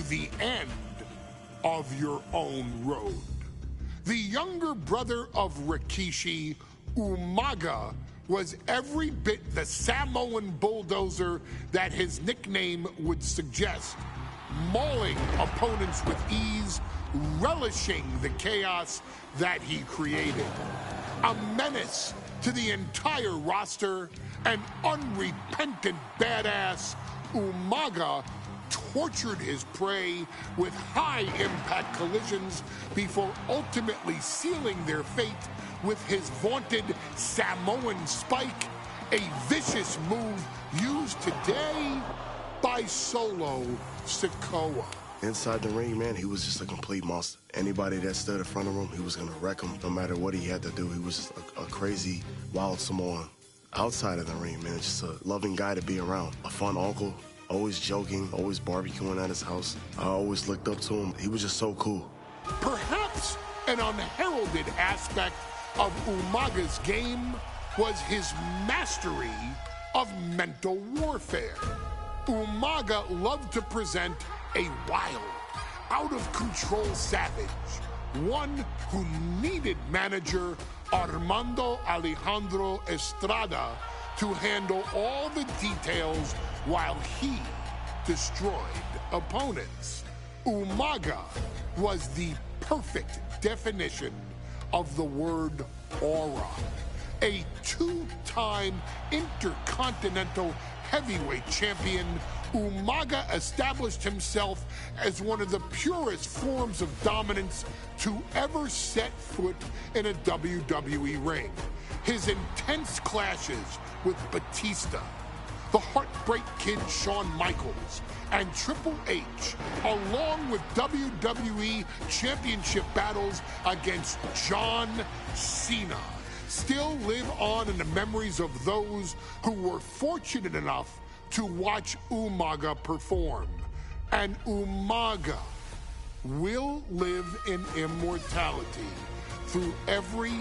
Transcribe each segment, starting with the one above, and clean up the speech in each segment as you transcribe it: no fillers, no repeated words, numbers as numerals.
the end of your own road. The younger brother of Rikishi, Umaga, was every bit the Samoan bulldozer that his nickname would suggest, mauling opponents with ease, relishing the chaos that he created. A menace to the entire roster, an unrepentant badass, Umaga tortured his prey with high-impact collisions before ultimately sealing their fate with his vaunted Samoan spike, a vicious move used today by Solo Sikoa. Inside the ring, man, he was just a complete monster. Anybody that stood in front of him, he was going to wreck him no matter what he had to do. He was just a crazy, wild Samoan. Outside of the ring, man, just a loving guy to be around. A fun uncle, always joking, always barbecuing at his house. I always looked up to him. He was just so cool. Perhaps an unheralded aspect of Umaga's game was his mastery of mental warfare. Umaga loved to present a wild, out-of-control savage, one who needed manager Armando Alejandro Estrada to handle all the details while he destroyed opponents. Umaga was the perfect definition of the word aura. A two-time intercontinental heavyweight champion, Umaga established himself as one of the purest forms of dominance to ever set foot in a WWE ring. His intense clashes with Batista, the Heartbreak Kid Shawn Michaels, and Triple H, along with WWE Championship battles against John Cena, still live on in the memories of those who were fortunate enough to watch Umaga perform. And Umaga will live in immortality through every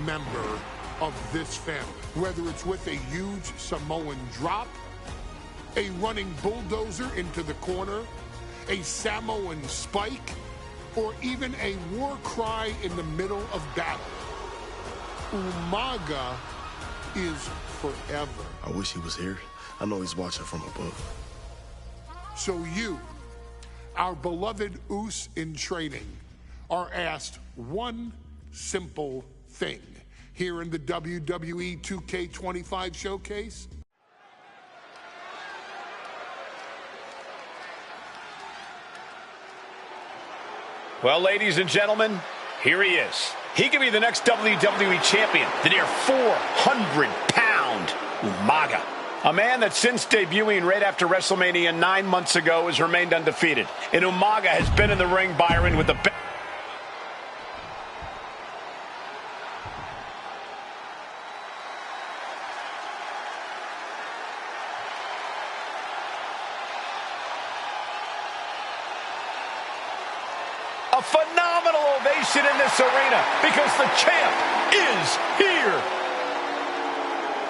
member of this family, whether it's with a huge Samoan drop, a running bulldozer into the corner, a Samoan spike, or even a war cry in the middle of battle. Umaga is forever. I wish he was here. I know he's watching from above. So you, our beloved Us in training, are asked one simple thing here in the WWE 2K25 showcase. Well, ladies and gentlemen, here he is. He could be the next WWE champion, the near 400-pound Umaga. A man that since debuting right after WrestleMania 9 months ago has remained undefeated. And Umaga has been in the ring, Byron, with the best. A phenomenal ovation in this arena because the champ is here.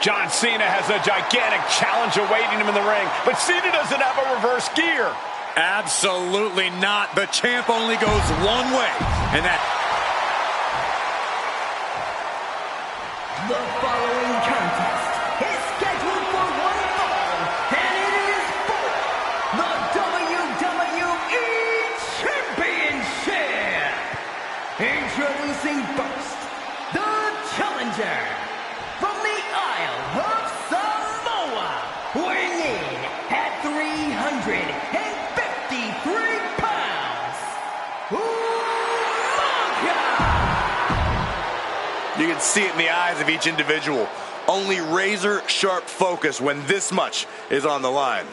John Cena has a gigantic challenge awaiting him in the ring, but Cena doesn't have a reverse gear. Absolutely not. The champ only goes one way, and that... The following contest is scheduled for one fall, and it is for the WWE Championship. Introducing first, the challenger from the Isle of Samoa, weighing in at 353 pounds, Umaga! You can see it in the eyes of each individual. Only razor-sharp focus when this much is on the line.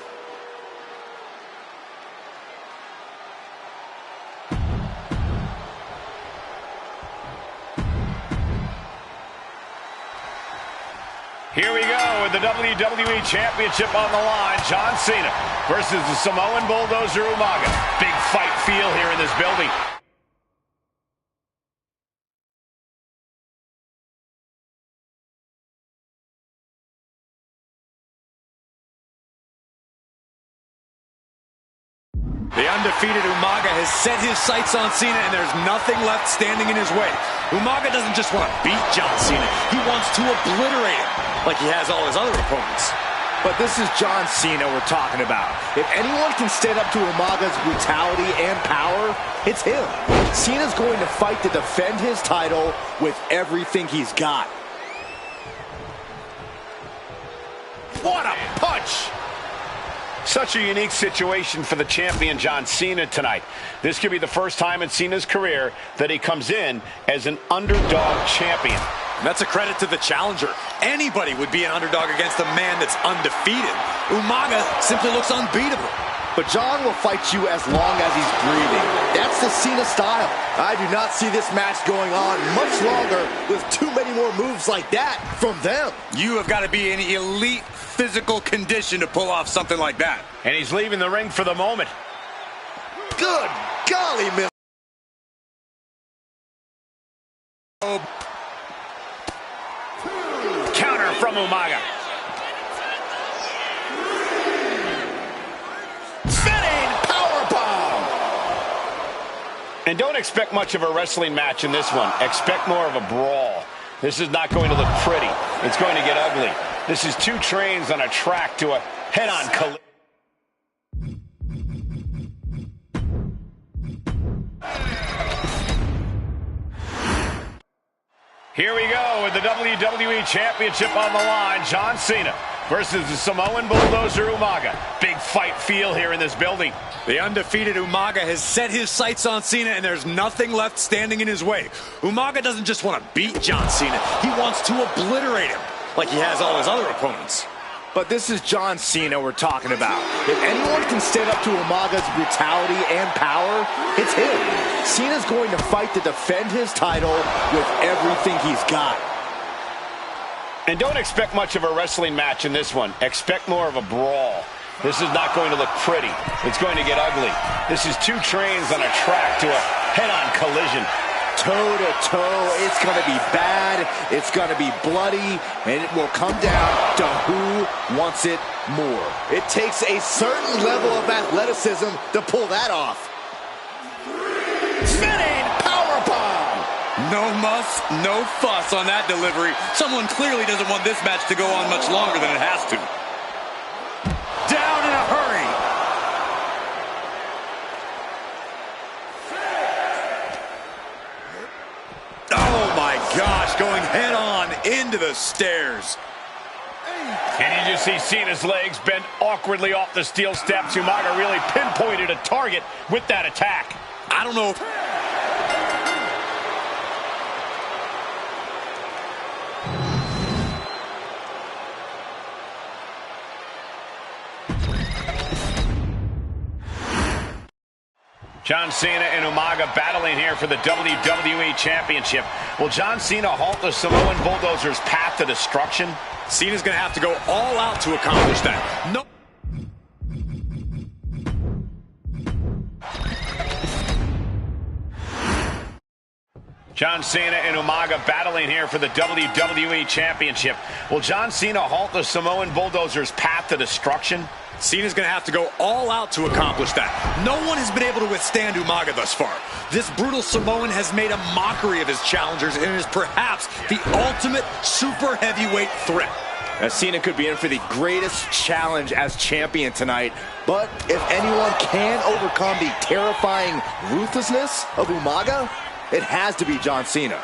Here we go with the WWE Championship on the line. John Cena versus the Samoan Bulldozer Umaga. Big fight feel here in this building. The undefeated undefeated Umaga has set his sights on Cena, and there's nothing left standing in his way. Umaga doesn't just want to beat John Cena, he wants to obliterate him, like he has all his other opponents. But this is John Cena we're talking about. If anyone can stand up to Umaga's brutality and power, it's him. Cena's going to fight to defend his title with everything he's got. What a punch! Such a unique situation for the champion John Cena tonight. This could be the first time in Cena's career that he comes in as an underdog champion. And that's a credit to the challenger. Anybody would be an underdog against a man that's undefeated. Umaga simply looks unbeatable. But John will fight you as long as he's breathing. That's the Cena style. I do not see this match going on much longer with too many more moves like that from them. You have got to be in elite physical condition to pull off something like that. And he's leaving the ring for the moment. Good golly, Mill. Counter from Umaga. Spinning powerbomb. And don't expect much of a wrestling match in this one. Expect more of a brawl. This is not going to look pretty. It's going to get ugly. This is two trains on a track to a head-on collision. Here we go with the WWE Championship on the line. John Cena versus the Samoan Bulldozer Umaga. Big fight feel here in this building. The undefeated Umaga has set his sights on Cena, and there's nothing left standing in his way. Umaga doesn't just want to beat John Cena, he wants to obliterate him, like he has all his other opponents. But this is John Cena we're talking about. If anyone can stand up to Umaga's brutality and power, it's him. Cena's going to fight to defend his title with everything he's got. And don't expect much of a wrestling match in this one. Expect more of a brawl. This is not going to look pretty. It's going to get ugly. This is two trains on a track to a head-on collision. Toe-to-toe, it's going to be bad, it's going to be bloody, and it will come down to who wants it more. It takes a certain level of athleticism to pull that off. Spinning powerbomb! No muss, no fuss on that delivery. Someone clearly doesn't want this match to go on much longer than it has to. Down in a hurry. Oh my gosh, going head on into the stairs. And you just see Cena's legs bend awkwardly off the steel steps. Umaga really pinpointed a target with that attack. I don't know if... John Cena and Umaga battling here for the WWE Championship. Will John Cena halt the Samoan Bulldozer's path to destruction? Cena's going to have to go all out to accomplish that. No. John Cena and Umaga battling here for the WWE Championship. Will John Cena halt the Samoan Bulldozer's path to destruction? Cena's going to have to go all out to accomplish that. No one has been able to withstand Umaga thus far. This brutal Samoan has made a mockery of his challengers and is perhaps the ultimate super heavyweight threat. Now, Cena could be in for the greatest challenge as champion tonight, but if anyone can overcome the terrifying ruthlessness of Umaga, it has to be John Cena.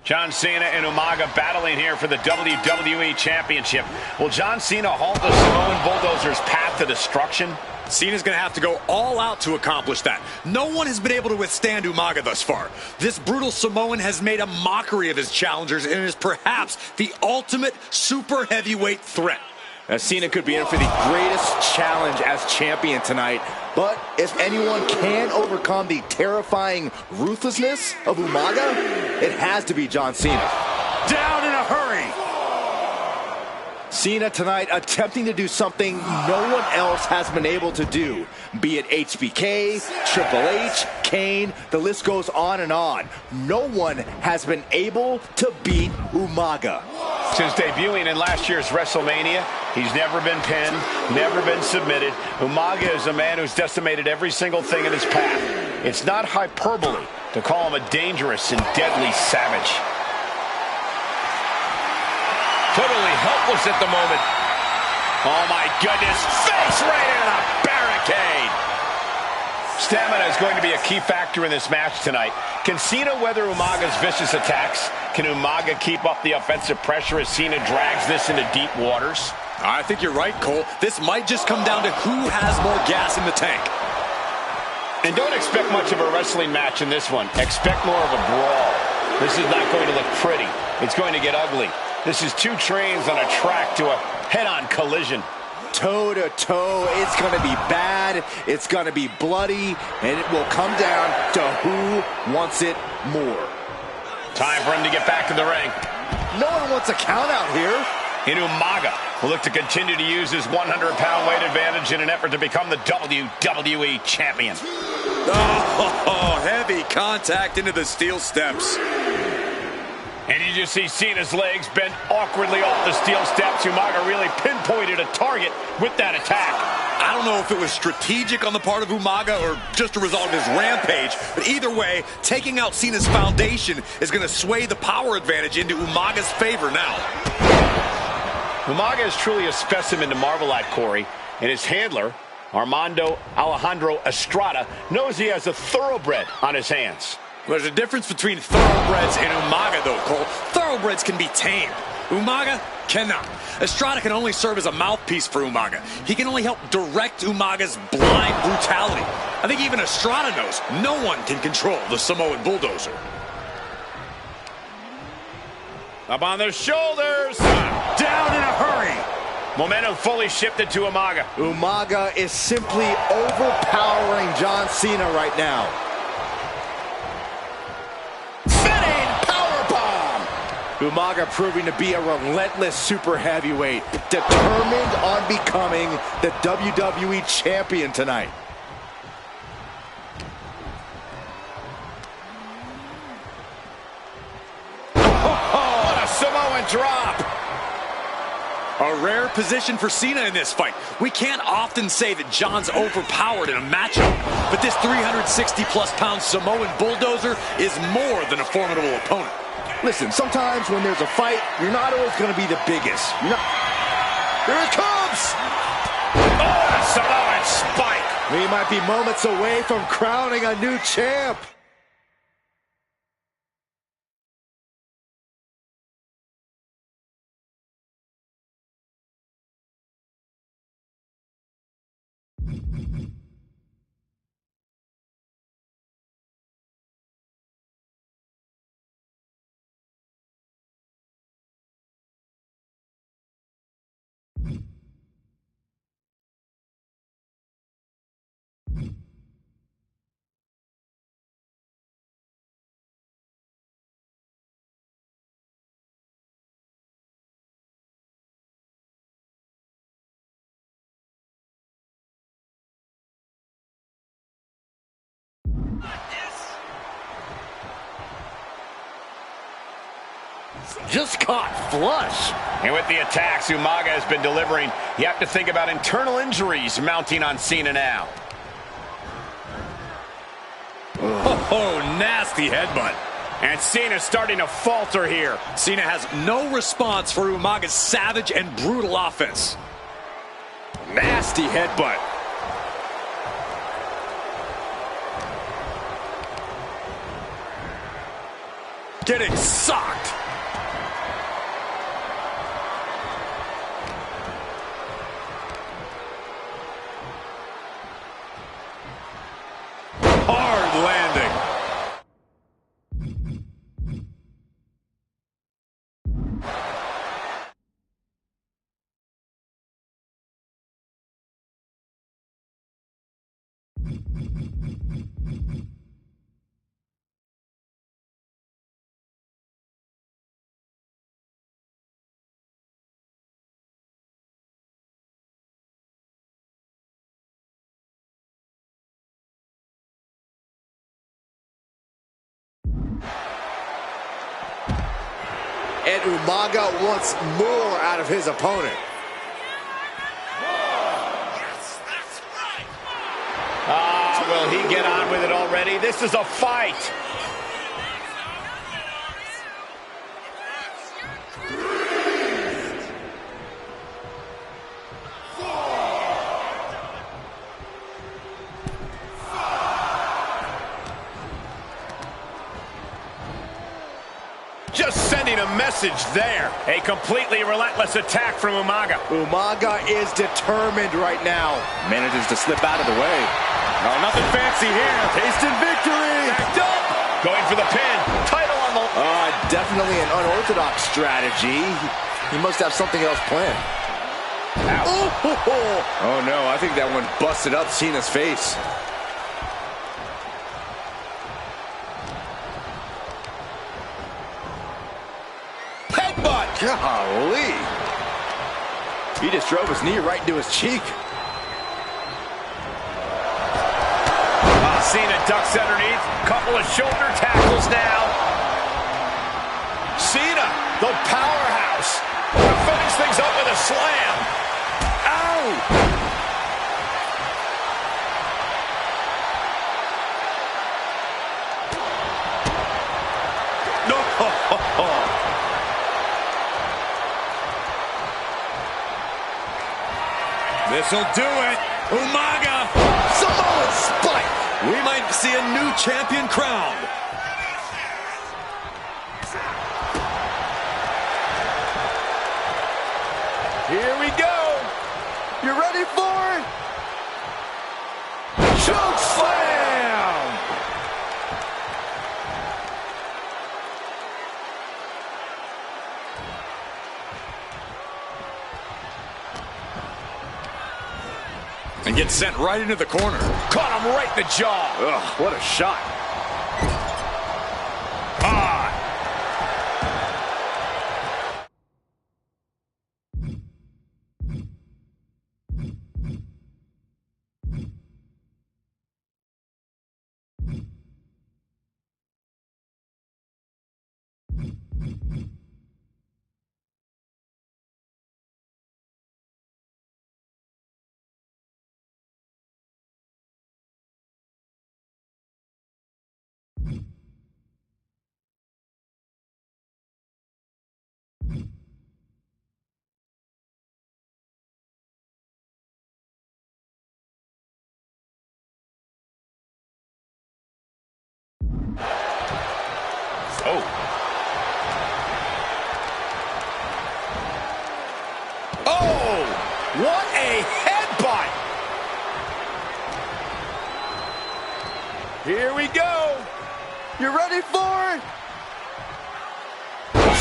John Cena and Umaga battling here for the WWE Championship. Will John Cena halt the Samoan Bulldozer's path to destruction? Cena's going to have to go all out to accomplish that. No one has been able to withstand Umaga thus far. This brutal Samoan has made a mockery of his challengers and is perhaps the ultimate super heavyweight threat. Now, Cena could be in for the greatest challenge as champion tonight, but if anyone can overcome the terrifying ruthlessness of Umaga, it has to be John Cena. Down in a hurry. Cena tonight attempting to do something no one else has been able to do. Be it HBK, Triple H, Kane, the list goes on and on. No one has been able to beat Umaga. Since debuting in last year's WrestleMania, he's never been pinned, never been submitted. Umaga is a man who's decimated every single thing in his path. It's not hyperbole to call him a dangerous and deadly savage. Totally helpless at the moment. Oh my goodness, face right into the barricade. Stamina is going to be a key factor in this match tonight. Can Cena weather Umaga's vicious attacks? Can Umaga keep up the offensive pressure as Cena drags this into deep waters? I think you're right, Cole. This might just come down to who has more gas in the tank. And don't expect much of a wrestling match in this one. Expect more of a brawl. This is not going to look pretty. It's going to get ugly. This is two trains on a track to a head-on collision. Toe-to-toe, it's going to be bad, it's going to be bloody, and it will come down to who wants it more. Time for him to get back in the ring. No one wants a count out here. And Umaga will look to continue to use his 100-pound weight advantage in an effort to become the WWE Champion. Oh, heavy contact into the steel steps. And you just see Cena's legs bent awkwardly off the steel steps. Umaga really pinpointed a target with that attack. I don't know if it was strategic on the part of Umaga or just a result of his rampage, but either way, taking out Cena's foundation is going to sway the power advantage into Umaga's favor now. Umaga is truly a specimen to marvel at, Corey, and his handler, Armando Alejandro Estrada, knows he has a thoroughbred on his hands. There's a difference between thoroughbreds and Umaga, though, Cole. Thoroughbreds can be tamed. Umaga cannot. Estrada can only serve as a mouthpiece for Umaga. He can only help direct Umaga's blind brutality. I think even Estrada knows no one can control the Samoan bulldozer. Up on the shoulders. Down in a hurry. Momentum fully shifted to Umaga. Umaga is simply overpowering John Cena right now. Umaga proving to be a relentless super heavyweight, determined on becoming the WWE Champion tonight. Oh, what a Samoan drop! A rare position for Cena in this fight. We can't often say that John's overpowered in a matchup, but this 360-plus pound Samoan bulldozer is more than a formidable opponent. Listen, sometimes when there's a fight, you're not always going to be the biggest. Here it comes! Oh, Samoan spike! We might be moments away from crowning a new champ. Just caught flush. And with the attacks Umaga has been delivering, you have to think about internal injuries mounting on Cena now. Oh, nasty headbutt. And Cena's starting to falter here. Cena has no response for Umaga's savage and brutal offense. Nasty headbutt. Getting socked. Hard landing. and Umaga wants more out of his opponent. Will he get on with it already? This is a fight. Just sending a message there. A completely relentless attack from Umaga. Umaga is determined right now. Manages to slip out of the way. No, nothing fancy here. Tasting victory. Backed up. Going for the pin. Title on the... Definitely an unorthodox strategy. He must have something else planned. Oh no, I think that one busted up Cena's face. Headbutt. Golly. He just drove his knee right into his cheek. Cena ducks underneath. Couple of shoulder tackles now. Cena, the powerhouse, to finish things up with a slam. Ow! No! This'll do it. Umaga. Samoan spike. We might see a new champion crowned. Here we go. You ready for it? Choke slam. And gets sent right into the corner. Caught him right in the jaw. Ugh, what a shot. Oh. Oh! What a headbutt! Here we go. You ready for it?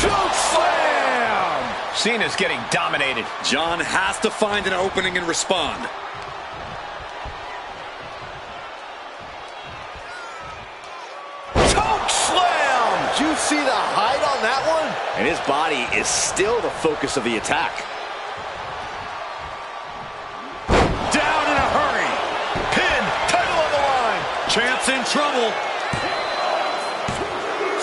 Choke slam! Cena's getting dominated. John has to find an opening and respond. Choke slam! Did you see the height on that one? And his body is still the focus of the attack. Down in a hurry. Pin, title on the line. Champ's in trouble.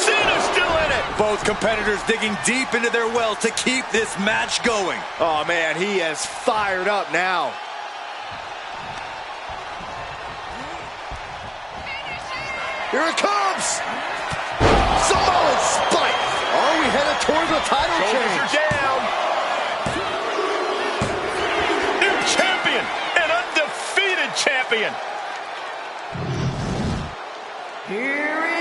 Cena's still in it. Both competitors digging deep into their well to keep this match going. Oh man, he is fired up now. Here it comes! Samoan spike! Are we headed towards the title Shoulders change? are down. New champion, an undefeated champion. Here